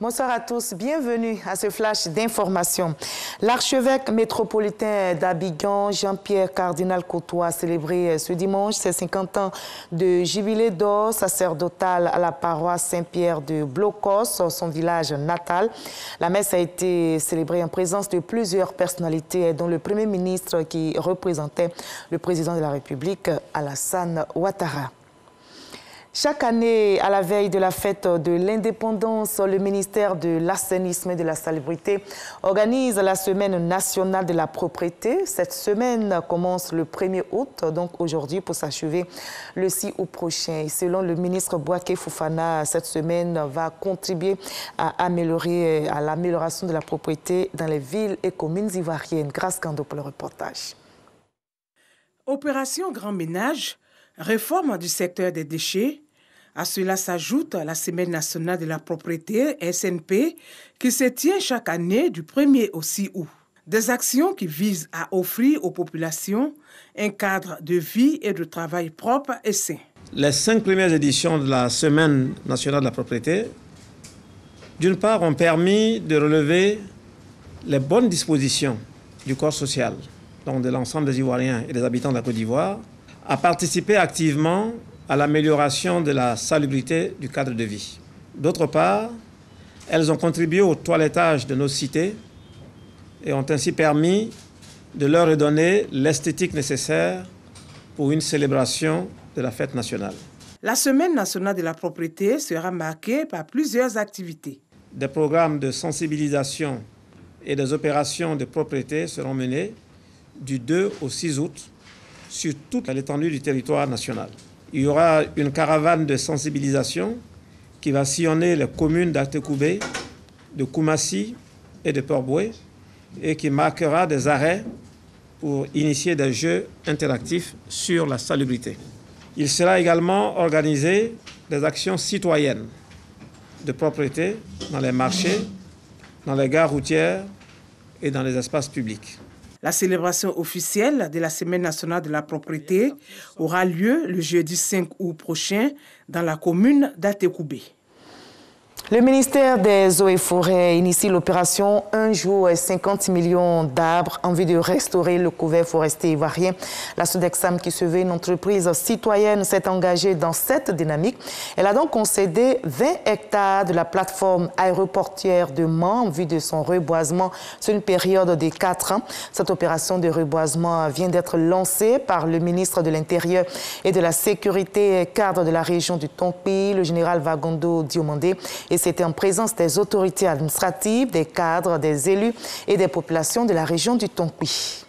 Bonsoir à tous, bienvenue à ce flash d'information. L'archevêque métropolitain d'Abidjan, Jean-Pierre Cardinal Courtois, a célébré ce dimanche ses 50 ans de jubilé d'or sacerdotal à la paroisse Saint-Pierre de Blocos, son village natal. La messe a été célébrée en présence de plusieurs personnalités, dont le Premier ministre qui représentait le président de la République, Alassane Ouattara. Chaque année, à la veille de la fête de l'indépendance, le ministère de l'Assainissement et de la Salubrité organise la Semaine nationale de la propreté. Cette semaine commence le 1er août, donc aujourd'hui, pour s'achever le 6 août prochain. Et selon le ministre Bouaké Fofana, cette semaine va contribuer à l'amélioration de la propreté dans les villes et communes ivoiriennes. Grâce Kando pour le reportage. Opération Grand Ménage, réforme du secteur des déchets. À cela s'ajoute la Semaine nationale de la propreté, SNP, qui se tient chaque année du 1er au 6 août. Des actions qui visent à offrir aux populations un cadre de vie et de travail propre et sain. Les 5 premières éditions de la Semaine nationale de la propreté, d'une part, ont permis de relever les bonnes dispositions du corps social, donc de l'ensemble des Ivoiriens et des habitants de la Côte d'Ivoire, à participer activement à l'amélioration de la salubrité du cadre de vie. D'autre part, elles ont contribué au toilettage de nos cités et ont ainsi permis de leur redonner l'esthétique nécessaire pour une célébration de la fête nationale. La Semaine nationale de la propreté sera marquée par plusieurs activités. Des programmes de sensibilisation et des opérations de propreté seront menés du 2 au 6 août sur toute l'étendue du territoire national. Il y aura une caravane de sensibilisation qui va sillonner les communes d'Artekoubé, de Koumassi et de Port-Boué et qui marquera des arrêts pour initier des jeux interactifs sur la salubrité. Il sera également organisé des actions citoyennes de propreté dans les marchés, dans les gares routières et dans les espaces publics. La célébration officielle de la Semaine nationale de la propreté aura lieu le jeudi 5 août prochain dans la commune d'Artekoubé. Le ministère des Eaux et Forêts initie l'opération Un jour et 50 millions d'arbres en vue de restaurer le couvert forestier ivoirien. La Sodexam, qui se veut une entreprise citoyenne, s'est engagée dans cette dynamique. Elle a donc concédé 20 hectares de la plateforme aéroportière de Mans en vue de son reboisement sur une période de 4 ans. Cette opération de reboisement vient d'être lancée par le ministre de l'Intérieur et de la Sécurité, cadre de la région du Tonpi, le général Vagondo Diomandé. Et c'était en présence des autorités administratives, des cadres, des élus et des populations de la région du Tonpi.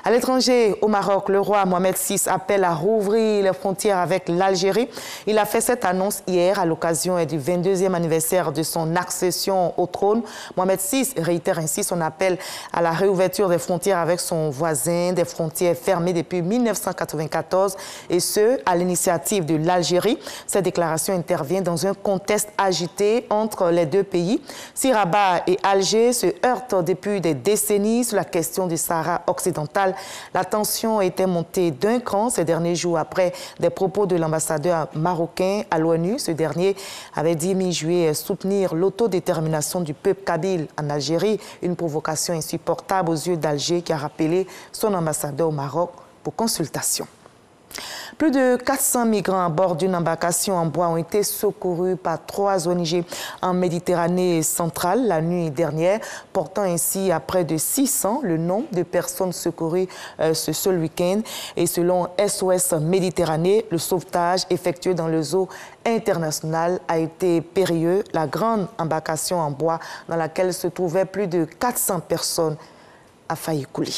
À l'étranger, au Maroc, le roi Mohamed VI appelle à rouvrir les frontières avec l'Algérie. Il a fait cette annonce hier à l'occasion du 22e anniversaire de son accession au trône. Mohamed VI réitère ainsi son appel à la réouverture des frontières avec son voisin, des frontières fermées depuis 1994, et ce, à l'initiative de l'Algérie. Cette déclaration intervient dans un contexte agité entre les deux pays. Si Rabat et Alger se heurtent depuis des décennies sur la question du Sahara occidental, la tension était montée d'un cran ces derniers jours après des propos de l'ambassadeur marocain à l'ONU. Ce dernier avait dit mi-juillet soutenir l'autodétermination du peuple kabyle en Algérie, une provocation insupportable aux yeux d'Alger qui a rappelé son ambassadeur au Maroc pour consultation. Plus de 400 migrants à bord d'une embarcation en bois ont été secourus par 3 ONG en Méditerranée centrale la nuit dernière, portant ainsi à près de 600 le nombre de personnes secourues ce seul week-end. Et selon SOS Méditerranée, le sauvetage effectué dans les eaux internationales a été périlleux. La grande embarcation en bois dans laquelle se trouvaient plus de 400 personnes a failli couler.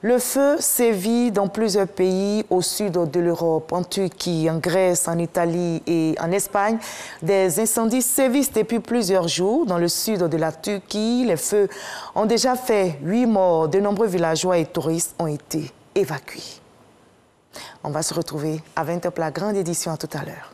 Le feu sévit dans plusieurs pays au sud de l'Europe, en Turquie, en Grèce, en Italie et en Espagne. Des incendies sévissent depuis plusieurs jours dans le sud de la Turquie. Les feux ont déjà fait 8 morts. De nombreux villageois et touristes ont été évacués. On va se retrouver à 20h pour la grande édition. À tout à l'heure.